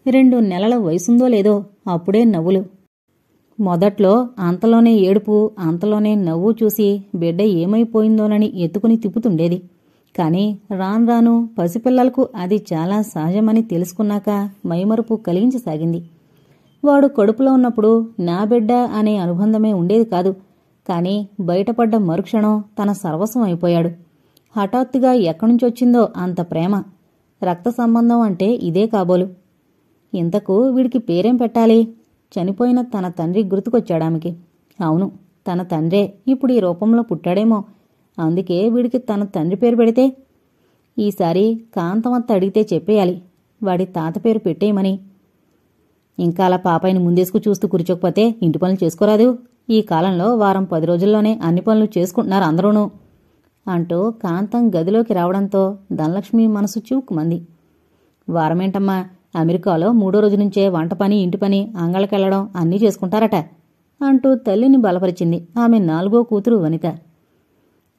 2 నెలల వయసుందో లేదో అప్పుడే నవ్వులు. మొదట్లో అంతలోనే ఏడుపు అంతలోనే నవ్వు చూసి బిడ్డ ఏమైపోయిందోనని ఎత్తుకుని తిప్పుతుండేది. కాని రాను పసిపిల్లలకు అది చాలా సహజమని తెలుసుకున్నాక మైమరుపు కలిగించసాగింది. వాడు కడుపులో ఉన్నప్పుడు నా బిడ్డ అనే అనుబంధమే ఉండేది కాదు. కాని బయటపడ్డ మరుక్షణం తన సర్వస్వం అయిపోయాడు. హఠాత్తుగా ఎక్కడ్నుంచొచ్చిందో అంత ప్రేమ. రక్త సంబంధం అంటే ఇదే కాబోలు. ఇంతకు వీడికి పేరేం పెట్టాలి? చనిపోయిన తన తండ్రి గుర్తుకొచ్చాడామెకి. అవును, తన తండ్రే ఇప్పుడు ఈ రూపంలో పుట్టాడేమో. అందుకే వీడికి తన తండ్రి పేరు పెడితే. ఈసారి కాంతమత్త అడిగితే చెప్పేయాలి వాడి తాత పేరు పెట్టేయమని. ఇంకా అలా పాపాయిని ముందేసుకు చూస్తూ కూర్చోకపోతే ఇంటి పనులు చేసుకోరాదు. ఈ కాలంలో వారం 10 రోజుల్లోనే అన్ని పనులు చేసుకుంటున్నారు అందరూనూ అంటూ కాంతం గదిలోకి రావడంతో ధనలక్ష్మి మనసు చివుక్కుమంది. వారమేంటమ్మా, అమెరికాలో 3వ రోజు నుంచే వంట పని ఇంటి పని అంగళ్ళకెళ్లడం అన్నీ చేసుకుంటారట అంటూ తల్లిని బలపరిచింది ఆమె 4వ కూతురు వనిత.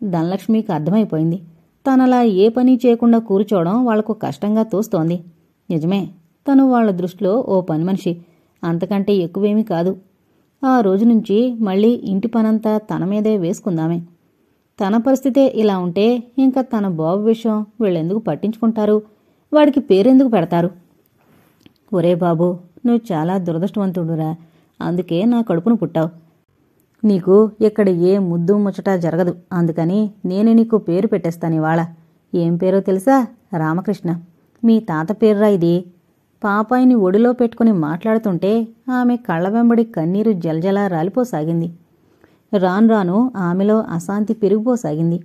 ధనలక్ష్మికి అర్థమైపోయింది. తనలా ఏ పని చేయకుండా కూర్చోవడం వాళ్లకు కష్టంగా తోస్తోంది. నిజమే, తను వాళ్ల దృష్టిలో ఓ పని మనిషి, అంతకంటే ఎక్కువేమీ కాదు. ఆ రోజు నుంచి మళ్లీ ఇంటి పనంతా తన మీదే వేసుకుందామే. తన పరిస్థితే ఇలా ఉంటే ఇంకా తన బాబు విషయం వీళ్ళెందుకు పట్టించుకుంటారు? వాడికి పేరెందుకు పెడతారు? ఒరే బాబు, నువ్వు చాలా దురదృష్టవంతుడురా. అందుకే నా కడుపును పుట్టావు. నీకు ఇక్కడ ఏ ముద్దు ముచ్చట జరగదు. అందుకని నేనే నీకు పేరు పెట్టేస్తానివాళ. ఏం పేరో తెలుసా? రామకృష్ణ. మీ తాత పేర్రా ఇది. పాపాయిని ఒడిలో పెట్టుకుని మాట్లాడుతుంటే ఆమె కళ్ల వెంబడి కన్నీరు జలజలా రాలిపోసాగింది. రాను ఆమెలో అశాంతి పెరిగిపోసాగింది.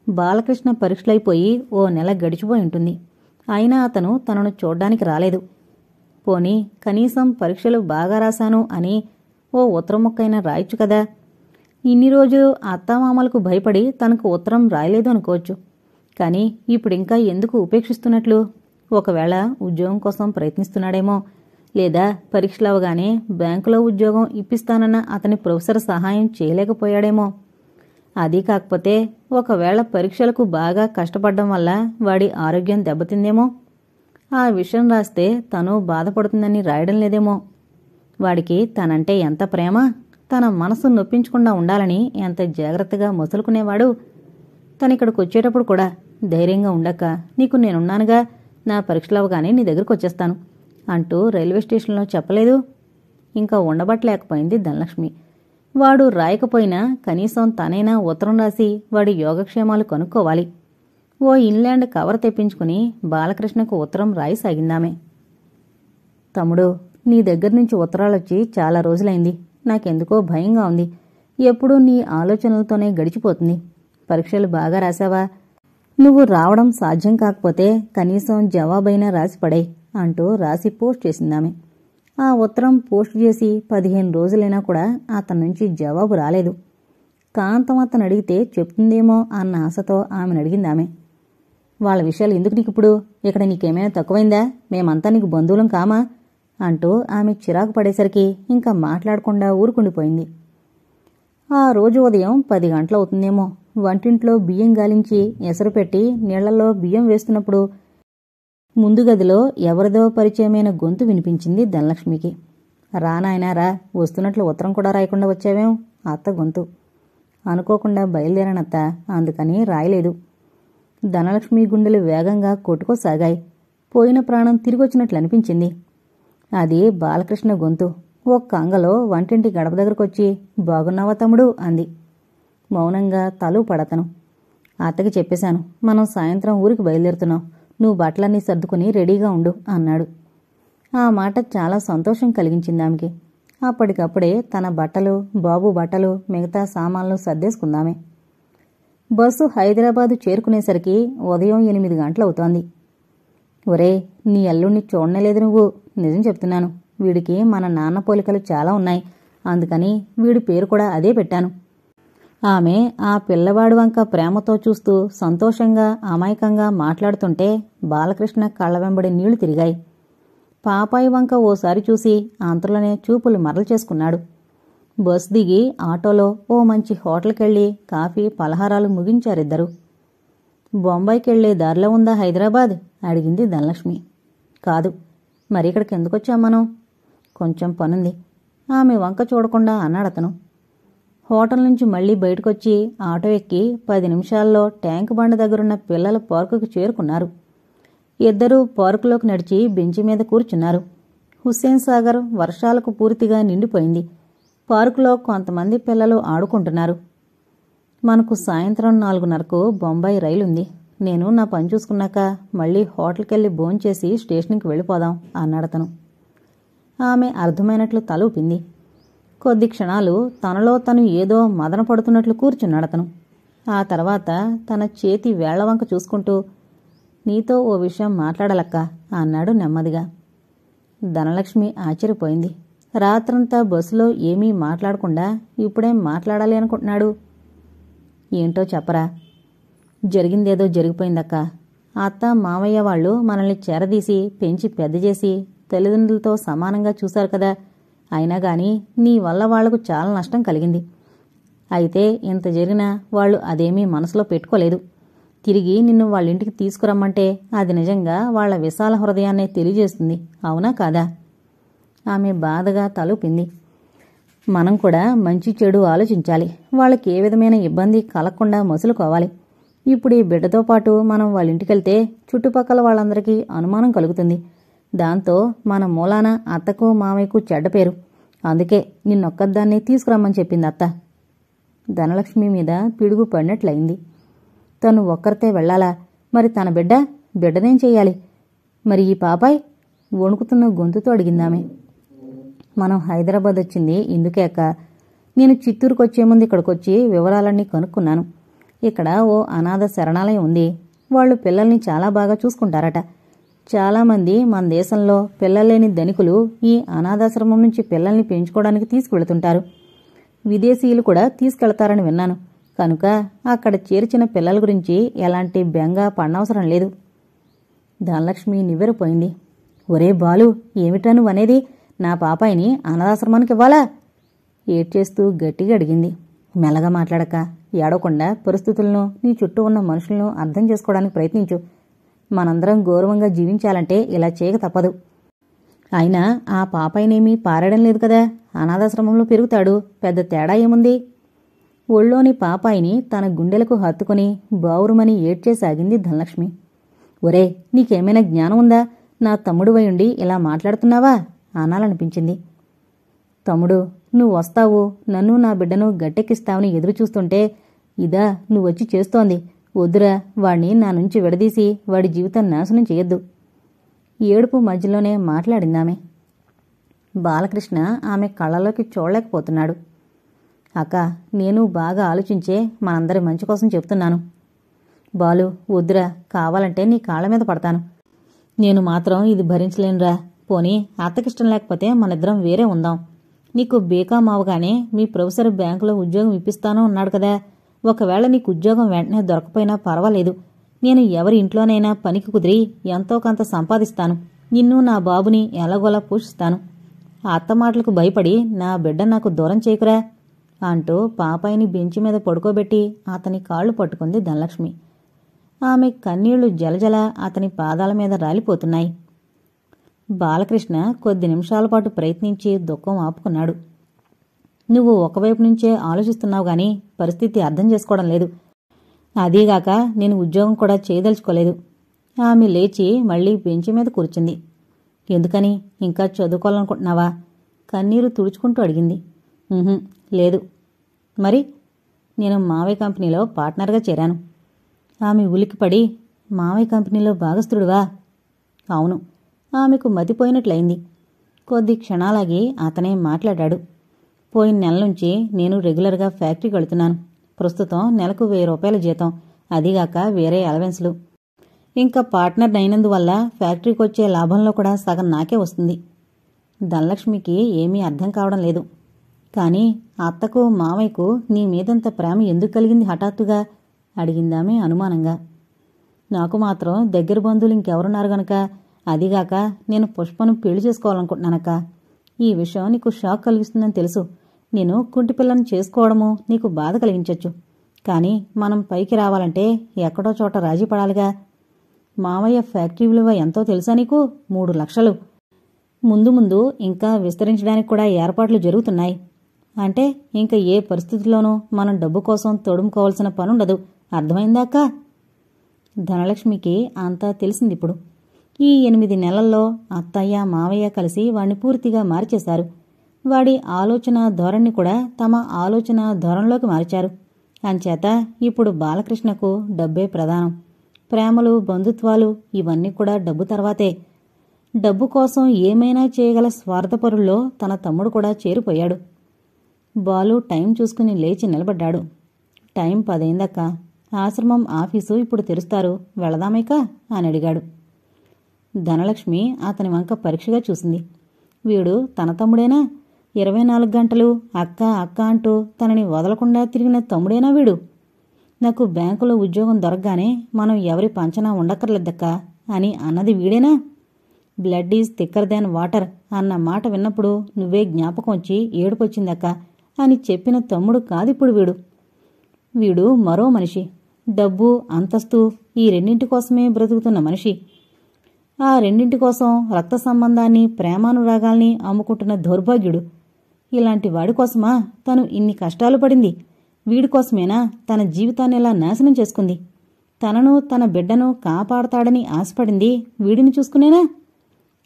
బాలకృష్ణ పరీక్షలైపోయి ఓ నెల గడిచిపోయి ఉంటుంది. అయినా అతను తనను చూడ్డానికి రాలేదు. పోనీ కనీసం పరీక్షలు బాగా రాశాను అని ఓ ఉత్తరం ముక్కైనా రాయొచ్చు కదా. ఇన్ని రోజులు అత్తామామలకు భయపడి తనకు ఉత్తరం రాయలేదు అనుకోవచ్చు. కాని ఇప్పుడింకా ఎందుకు ఉపేక్షిస్తున్నట్లు? ఒకవేళ ఉద్యోగం కోసం ప్రయత్నిస్తున్నాడేమో, లేదా పరీక్షలవగానే బ్యాంకులో ఉద్యోగం ఇప్పిస్తానన్న అతని ప్రొఫెసర్ సహాయం చేయలేకపోయాడేమో. అదీ కాకపోతే ఒకవేళ పరీక్షలకు బాగా కష్టపడ్డం వల్ల వాడి ఆరోగ్యం దెబ్బతిందేమో. ఆ విషయం రాస్తే తను బాధపడుతుందని రాయడం లేదేమో. వాడికి తనంటే ఎంత ప్రేమ, తన మనసు నొప్పించకుండా ఉండాలని ఎంత జాగ్రత్తగా మొసలుకునేవాడు. తనిక్కడికొచ్చేటప్పుడు కూడా ధైర్యంగా ఉండక్క, నీకు నేనున్నానుగా, నా పరీక్షలవగానే నీ దగ్గరకు వచ్చేస్తాను అంటూ రైల్వే స్టేషన్లో చెప్పలేదు. ఇంకా ఉండబట్టలేకపోయింది ధనలక్ష్మి. వాడు రాయకపోయినా కనీసం తనైనా ఉత్తరం రాసి వాడి యోగక్షేమాలు కనుక్కోవాలి. ఓ ఇన్లాండ్ కవర్ తెప్పించుకుని బాలకృష్ణకు ఉత్తరం రాయసాగిందామే. తమ్ముడు, నీ దగ్గర్నుంచి ఉత్తరాలొచ్చి చాలా రోజులైంది. నాకెందుకో భయంగా ఉంది. ఎప్పుడూ నీ ఆలోచనలతోనే గడిచిపోతుంది. పరీక్షలు బాగా రాశావా? నువ్వు రావడం సాధ్యం కాకపోతే కనీసం జవాబైనా రాసి పడేయ్ అంటూ రాసి పోస్ట్ చేసిందామె. ఆ ఉత్తరం పోస్ట్ చేసి 15 రోజులైనా కూడా అతని నుంచి జవాబు రాలేదు. కాంతం అతను అడిగితే చెప్తుందేమో అన్న ఆశతో ఆమెను అడిగిందామె. వాళ్ళ విషయాలు ఎందుకు నీకిప్పుడు? ఇక్కడ నీకేమైనా తక్కువైందా? మేమంతా నీకు బంధువులం కామా అంటూ ఆమె చిరాకు పడేసరికి ఇంకా మాట్లాడకుండా ఊరుకుండిపోయింది. ఆ రోజు ఉదయం 10 గంటలవుతుందేమో. వంటింట్లో బియ్యం గాలించి ఎసరు పెట్టి నీళ్లలో బియ్యం వేస్తున్నప్పుడు ముందు గదిలో ఎవరిదో పరిచయమైన గొంతు వినిపించింది ధనలక్ష్మికి. రానాయనా రా, వస్తున్నట్లు ఉత్తరం కూడా రాయకుండా వచ్చావేం? అత్త గొంతు. అనుకోకుండా బయలుదేరానత్త, అందుకని రాయలేదు. ధనలక్ష్మి గుండెలు వేగంగా కొట్టుకోసాగాయి. పోయిన ప్రాణం తిరిగొచ్చినట్లు అనిపించింది. అది బాలకృష్ణ గొంతు. ఒక్క అంగలో వంటింటి గడప దగ్గరకొచ్చి బాగున్నావా తమ్ముడు అంది. మౌనంగా తలు పడతను. అత్తకి చెప్పేశాను, మనం సాయంత్రం ఊరికి బయలుదేరుతున్నాం. నువ్వు బట్టలన్నీ సర్దుకుని రెడీగా ఉండు అన్నాడు. ఆ మాట చాలా సంతోషం కలిగించింది ఆమెకి. అప్పటికప్పుడే తన బట్టలు, బాబు బట్టలు, మిగతా సామాన్లు సర్దేసుకుందామే. బస్సు హైదరాబాదు చేరుకునేసరికి ఉదయం 8 గంటలవుతోంది. ఒరే, నీ అల్లుణ్ణి చూడనేలేదు నువ్వు. నిజం చెప్తున్నాను, వీడికి మన నాన్న పోలికలు చాలా ఉన్నాయి. అందుకని వీడి పేరు కూడా అదే పెట్టాను. ఆమె ఆ పిల్లవాడి వంక ప్రేమతో చూస్తూ సంతోషంగా అమాయకంగా మాట్లాడుతుంటే బాలకృష్ణ కళ్ళ వెంబడి నీళ్లు తిరిగాయి. పాపాయి వంక ఓసారి చూసి అంతలోనే చూపులు మరలు చేసుకున్నాడు. బస్ దిగి ఆటోలో ఓ మంచి హోటల్కెళ్ళి కాఫీ పలహారాలు ముగించారిద్దరు. బొంబాయికెళ్లే దారిలో ఉందా హైదరాబాద్ అడిగింది ధనలక్ష్మి. కాదు. మరి ఇక్కడికి ఎందుకొచ్చాం మనం? కొంచెం పనుంది. ఆమె వంక చూడకుండా అన్నాడతను. హోటల్ నుంచి మళ్లీ బయటకొచ్చి ఆటో ఎక్కి 10 నిమిషాల్లో ట్యాంక్ బండ దగ్గరున్న పిల్లల పార్కుకు చేరుకున్నారు. ఇద్దరూ పార్కులోకి నడిచి బెంచి మీద కూర్చున్నారు. హుస్సేన్ సాగర్ వర్షాలకు పూర్తిగా నిండిపోయింది. పార్కులో కొంతమంది పిల్లలు ఆడుకుంటున్నారు. మనకు సాయంత్రం 4:30కు బొంబాయి రైలుంది. నేను నా పని చూసుకున్నాక మళ్లీ హోటల్కెళ్ళి భోంచేసి స్టేషన్కి వెళ్ళిపోదాం అన్నాడతను. ఆమె అర్థమైనట్లు తల ఊపింది. కొద్ది క్షణాలు తనలో తను ఏదో మదన పడుతున్నట్లు కూర్చున్నాడతను. ఆ తర్వాత తన చేతి వేళ్లవంక చూసుకుంటూ, నీతో ఓ విషయం మాట్లాడాలక్క అన్నాడు నెమ్మదిగా. ధనలక్ష్మి ఆశ్చర్యపోయింది. రాత్రంతా బస్సులో ఏమీ మాట్లాడకుండా ఇప్పుడేం మాట్లాడాలి అనుకుంటున్నాడు? ఏంటో చెప్పరా. జరిగిందేదో జరిగిపోయిందక్క. అత్త మామయ్య వాళ్ళు మనల్ని చేరదీసి పెంచి పెద్ద చేసి తల్లిదండ్రులతో సమానంగా చూశారు కదా. అయినా గాని నీ వల్ల వాళ్లకు చాలా నష్టం కలిగింది. అయితే ఇంత జరిగినా వాళ్ళు అదేమీ మనసులో పెట్టుకోలేదు. తిరిగి నిన్ను వాళ్ళింటికి తీసుకురమ్మంటే అది నిజంగా వాళ్ల విశాల హృదయాన్నే తెలియజేస్తుంది. అవునా కాదా? ఆమె బాధగా తలూపింది. మనం కూడా మంచి చెడు ఆలోచించాలి. వాళ్ళకి ఏ విధమైన ఇబ్బంది కలగకుండా మసులుకోవాలి. ఇప్పుడు ఈ బిడ్డతో పాటు మనం వాళ్ళింటికెళ్తే చుట్టుపక్కల వాళ్ళందరికీ అనుమానం కలుగుతుంది. దాంతో మన మూలాన అత్తకు మామయ్యకు చెడ్డ పేరు. అందుకే నిన్నొక్కదాన్ని తీసుకురమ్మని చెప్పింది అత్త. ధనలక్ష్మి మీద పిడుగు పడినట్లయింది. తను ఒక్కరితే వెళ్లాలా? మరి తన బిడ్డనేం చెయ్యాలి? మరి ఈ పాపాయ్? వణుకుతున్న గొంతుతో అడిగిందామె. మనం హైదరాబాద్ వచ్చింది ఇందుకే అక్క. నేను చిత్తూరుకొచ్చే ముందు ఇక్కడికొచ్చి వివరాలన్నీ కనుక్కున్నాను. ఇక్కడ ఓ అనాథ శరణాలయం ఉంది. వాళ్ళు పిల్లల్ని చాలా బాగా చూసుకుంటారట. చాలామంది మన దేశంలో పిల్లల్లేని ధనికులు ఈ అనాథాశ్రమం నుంచి పిల్లల్ని పెంచుకోవడానికి తీసుకువెళుతుంటారు. విదేశీయులు కూడా తీసుకెళ్తారని విన్నాను. కనుక అక్కడ చేర్చిన పిల్లల గురించి ఎలాంటి బెంగ పడనవసరం లేదు. ధనలక్ష్మి నివ్వెరపోయింది. ఒరే బాలు, ఏమిటా నువ్వనేది? నా పాపాయిని అనాథాశ్రమానికి ఇవ్వాలా? ఏడ్చేస్తూ గట్టిగా అడిగింది. మెల్లగా మాట్లాడక, ఏడవకుండా పరిస్థితులను, నీ చుట్టూ ఉన్న మనుషులను అర్థం చేసుకోవడానికి ప్రయత్నించు. మనందరం గౌరవంగా జీవించాలంటే ఇలా చేయక తప్పదు. అయినా ఆ పాపాయినేమీ పారేయడం లేదు కదా. అనాథాశ్రమంలో పెరుగుతాడు. పెద్ద తేడా ఏముంది? ఒళ్ళోని పాపాయిని తన గుండెలకు హత్తుకుని బావురుమని ఏడ్చేసాగింది ధనలక్ష్మి. ఒరే, నీకేమైనా జ్ఞానం ఉందా? నా తమ్ముడువై ఉండి ఇలా మాట్లాడుతున్నావా అనాలనిపించింది. తమ్ముడు, నువ్వు వస్తావు, నన్ను నా బిడ్డను గట్టెక్కిస్తావని ఎదురుచూస్తుంటే ఇదా నువ్వొచ్చి చేస్తోంది? వద్దురా, వాణ్ణి నా నుంచి విడదీసి వాడి జీవితం నాశనం చేయొద్దు. ఏడుపు మధ్యలోనే మాట్లాడిందామె. బాలకృష్ణ ఆమె కళ్ళలోకి చూడలేకపోతున్నాడు. అక్క, నేను బాగా ఆలోచించే మనందరి మంచి కోసం చెప్తున్నాను. బాలు, వద్దురా, కావాలంటే నీ కాళ్ళ మీద పడతాను. నేను మాత్రం ఇది భరించలేనురా. పోనీ అత్తకిష్టం లేకపోతే మనిద్దరం వేరే ఉందాం. నీకు బేకాం అవగానే మీ ప్రొఫెసర్ బ్యాంకులో ఉద్యోగం ఇప్పిస్తాను అన్నాడు కదా. ఒకవేళ నీకు ఉద్యోగం వెంటనే దొరకపోయినా పర్వాలేదు. నేను ఎవరి ఇంట్లోనైనా పనికి కుదిరి ఎంతో కొంత సంపాదిస్తాను. నిన్ను నా బాబుని ఎలాగోలా పోషిస్తాను. ఆ అత్త మాటలకు భయపడి నా బిడ్డ నాకు దూరం చేయకురా అంటూ పాపాయిని బెంచి మీద పడుకోబెట్టి అతని కాళ్లు పట్టుకుంది ధనలక్ష్మి. ఆమె కన్నీళ్లు జలజల అతని పాదాల మీద రాలిపోతున్నాయి. బాలకృష్ణ కొద్ది నిమిషాల పాటు ప్రయత్నించి దుఃఖం ఆపుకున్నాడు. నువ్వు ఒకవైపు నుంచే ఆలోచిస్తున్నావు గాని పరిస్థితి అర్థం చేసుకోవడం లేదు. అదీగాక నేను ఉద్యోగం కూడా చేయదలుచుకోలేదు. ఆమె లేచి మళ్లీ బెంచి మీద కూర్చుంది. ఎందుకని, ఇంకా చదువుకోవాలనుకుంటున్నావా? కన్నీరు తుడుచుకుంటూ అడిగింది. లేదు. మరి? నేను మావయ్య కంపెనీలో పార్ట్నర్గా చేరాను. ఆమె ఉలికిపడి, మావయ్య కంపెనీలో భాగస్థుడువా? అవును. ఆమెకు మతిపోయినట్లయింది. కొద్ది క్షణాలాగి అతనే మాట్లాడాడు. పోయిన నెల నుంచి నేను రెగ్యులర్గా ఫ్యాక్టరీకి వెళుతున్నాను. ప్రస్తుతం నెలకు 1000 రూపాయల జీతం, అదీగాక వేరే అలవెన్స్లు. ఇంకా పార్ట్నర్ అయినందువల్ల ఫ్యాక్టరీకి వచ్చే లాభంలో కూడా సగం నాకే వస్తుంది. ధనలక్ష్మికి ఏమీ అర్థం కావడం లేదు. కానీ అత్తకు మామయ్యకు నీ మీదంత ప్రేమ ఎందుకు కలిగింది హఠాత్తుగా? అడిగిందామె అనుమానంగా. నాకు మాత్రం దగ్గర బంధువులు ఇంకెవరున్నారు గనక, అదిగాక నేను పుష్పను పెళ్లి చేసుకోవాలనుకుంటున్నానక్క. ఈ విషయం నీకు షాక్ కలిగిస్తుందని తెలుసు. నేను కుంటిపిల్లను చేసుకోవడము నీకు బాధ కలిగించొచ్చు. కానీ మనం పైకి రావాలంటే ఎక్కడో చోట రాజీ పడాలిగా. మావయ్య ఫ్యాక్టరీ విలువ ఎంతో తెలుసా నీకు? 3 లక్షలు. ముందు ముందు ఇంకా విస్తరించడానికి కూడా ఏర్పాట్లు జరుగుతున్నాయి. అంటే ఇంక ఏ పరిస్థితుల్లోనూ మనం డబ్బు కోసం తొడుముకోవాల్సిన పనుండదు. అర్థమైందాకా? ధనలక్ష్మికి అంతా తెలిసిందిప్పుడు. ఈ 8 నెలల్లో అత్తయ్య మావయ్య కలిసి వాణ్ణి పూర్తిగా మార్చేశారు. వాడి ఆలోచన ధోరణి కూడా తమ ఆలోచన ధోరణిలోకి మార్చారు. అంచేత ఇప్పుడు బాలకృష్ణకు డబ్బే ప్రధానం. ప్రేమలు, బంధుత్వాలు ఇవన్నీ కూడా డబ్బు తర్వాతే. డబ్బు కోసం ఏమైనా చేయగల స్వార్థపరుల్లో తన తమ్ముడు కూడా చేరిపోయాడు. బాలు టైం చూసుకుని లేచి నిలబడ్డాడు. టైం 10 అయిందక్క. ఆశ్రమం ఆఫీసు ఇప్పుడు తెరుస్తారు, వెళదామేక అని అడిగాడు. ధనలక్ష్మి అతని వంక పరీక్షగా చూసింది. వీడు తన తమ్ముడేనా? 24 గంటలు అక్క అక్క అంటూ తనని వదలకుండా తిరిగిన తమ్ముడేనా వీడు? నాకు బ్యాంకులో ఉద్యోగం దొరకగానే మనం ఎవరి పంచనా ఉండక్కర్లేదక్కా అని అన్నది వీడేనా? Blood is thicker than water అన్న మాట విన్నప్పుడు నువ్వే జ్ఞాపకం వచ్చి ఏడుపొచ్చిందక్క అని చెప్పిన తమ్ముడు కాదిప్పుడు వీడు. వీడు మరో మనిషి. డబ్బు, అంతస్తు ఈ రెండింటి కోసమే బ్రతుకుతున్న మనిషి. ఆ రెండింటి కోసం రక్త సంబంధాన్ని, ప్రేమానురాగాల్ని అమ్ముకుంటున్న దౌర్భాగ్యుడు. ఇలాంటి వాడి కోసమా తను ఇన్ని కష్టాలు పడింది? వీడి కోసమేనా తన జీవితాన్ని ఇలా నాశనం చేసుకుంది? తనను తన బిడ్డను కాపాడతాడని ఆశపడింది వీడిని చూసుకునేనా?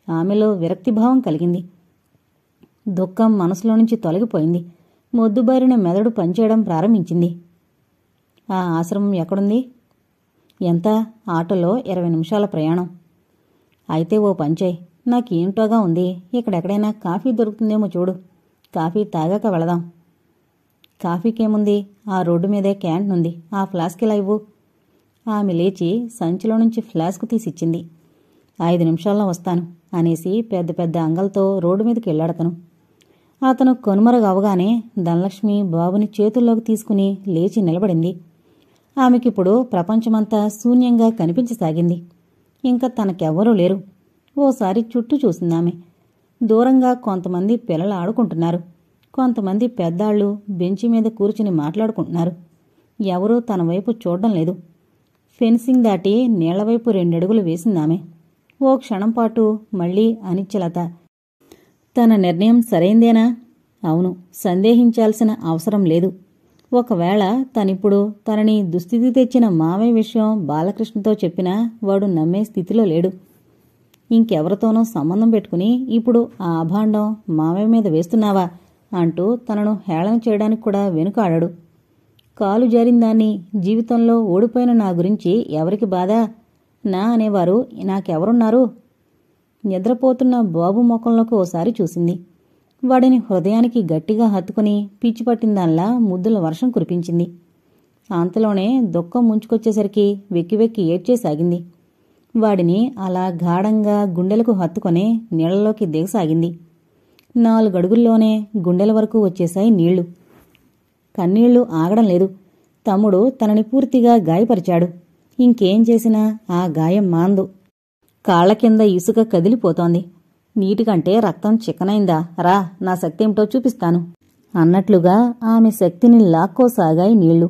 ఆమెలో విరక్తిభావం కలిగింది. దుఃఖం మనసులో నుంచి తొలగిపోయింది. మొద్దుబారిన మెదడు పనిచేయడం ప్రారంభించింది. ఆ ఆశ్రమం ఎక్కడుంది? ఎంత? ఆటోలో 20 నిమిషాల ప్రయాణం. అయితే ఓ పంచేయ్, నాకేంటోగా ఉంది. ఇక్కడెక్కడైనా కాఫీ దొరుకుతుందేమో చూడు. కాఫీ తాగాక వెళదాం. కాఫీకేముంది, ఆ రోడ్డు మీదే క్యాంటీన్ ఉంది. ఆ ఫ్లాస్క్ ఇలా ఇవ్వు. ఆమె లేచి సంచిలో నుంచి ఫ్లాస్క్ తీసిచ్చింది. 5 నిమిషాల్లో వస్తాను అనేసి పెద్ద పెద్ద అంగలతో రోడ్డు మీదకి వెళ్ళాడతను. అతను కనుమరుగవగానే ధనలక్ష్మి బాబుని చేతుల్లోకి తీసుకుని లేచి నిలబడింది. ఆమెకిప్పుడు ప్రపంచమంతా శూన్యంగా కనిపించసాగింది. ఇంకా తనకెవ్వరూ లేరు. ఓసారి చుట్టూ చూసిందామె. దూరంగా కొంతమంది పిల్లలు ఆడుకుంటున్నారు. కొంతమంది పెద్దాళ్ళు బెంచి మీద కూర్చుని మాట్లాడుకుంటున్నారు. ఎవరూ తన వైపు చూడడం లేదు. ఫెన్సింగ్ దాటి నీళ్లవైపు 2 అడుగులు వేసిందామె. ఓ క్షణంపాటు మళ్లీ అనిశ్చలత. తన నిర్ణయం సరైందేనా? అవును, సందేహించాల్సిన అవసరం లేదు. ఒకవేళ తనిప్పుడు తనని దుస్థితి తెచ్చిన మావయ్య విషయం బాలకృష్ణతో చెప్పినా వాడు నమ్మే స్థితిలో లేడు. ఇంకెవరితోనో సంబంధం పెట్టుకుని ఇప్పుడు ఆ అభాండం మావయ్య మీద వేస్తున్నావా అంటూ తనను హేళన చేయడానికి కూడా వెనుకాడాడు. కాలు జారిందాన్ని, జీవితంలో ఓడిపోయిన నా గురించి ఎవరికి బాధ? నా అనేవారు నాకెవరున్నారు? నిద్రపోతున్న బాబు ముఖంలోకి ఓసారి చూసింది. వాడిని హృదయానికి గట్టిగా హత్తుకుని పిచ్చిపట్టిందాన్లా ముద్దుల వర్షం కురిపించింది. అంతలోనే దుఃఖం ముంచుకొచ్చేసరికి వెక్కి వెక్కి ఏడ్చేసాగింది. వాడిని అలా గాఢంగా గుండెలకు హత్తుకొనే నీళ్లలోకి దిగసాగింది. 4 అడుగుల్లోనే గుండెల వరకు వచ్చేశాయి నీళ్లు. కన్నీళ్లు ఆగడం లేదు. తమ్ముడు తనని పూర్తిగా గాయపరిచాడు. ఇంకేం చేసినా ఆ గాయం మాందు. కాళ్ల కింద ఇసుక కదిలిపోతోంది. నీటికంటే రక్తం చిక్కనైందా? రా, నా శక్తేమిటో చూపిస్తాను అన్నట్లుగా ఆమె శక్తిని లాక్కోసాగాయి నీళ్లు.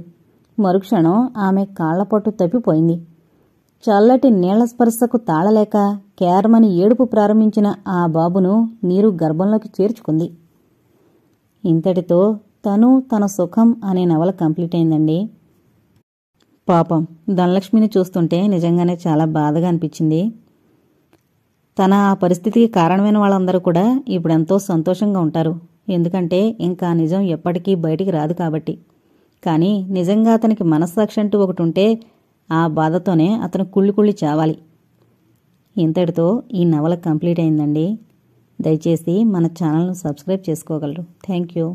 మరుక్షణం ఆమె కాళ్లపట్టు తప్పిపోయింది. చల్లటి నీళ్ల స్పర్శకు తాళలేక కేరమని ఏడుపు ప్రారంభించిన ఆ బాబును నీరు గర్భంలోకి చేర్చుకుంది. ఇంతటితో తను తన సుఖం అనే నవల కంప్లీట్ అయిందండి. పాపం ధనలక్ష్మిని చూస్తుంటే నిజంగానే చాలా బాధగా అనిపించింది. తన ఆ పరిస్థితికి కారణమైన వాళ్ళందరూ కూడా ఇప్పుడెంతో సంతోషంగా ఉంటారు. ఎందుకంటే ఇంకా నిజం ఎప్పటికీ బయటికి రాదు కాబట్టి. కానీ నిజంగా అతనికి మనస్సాక్షి అంటూ ఒకటి ఉంటే ఆ బాధతోనే అతను కుళ్ళి చావాలి. ఇంతటితో ఈ నవల కంప్లీట్ అయిందండి. దయచేసి మన ఛానల్ను సబ్స్క్రైబ్ చేసుకోగలరు. Thank you.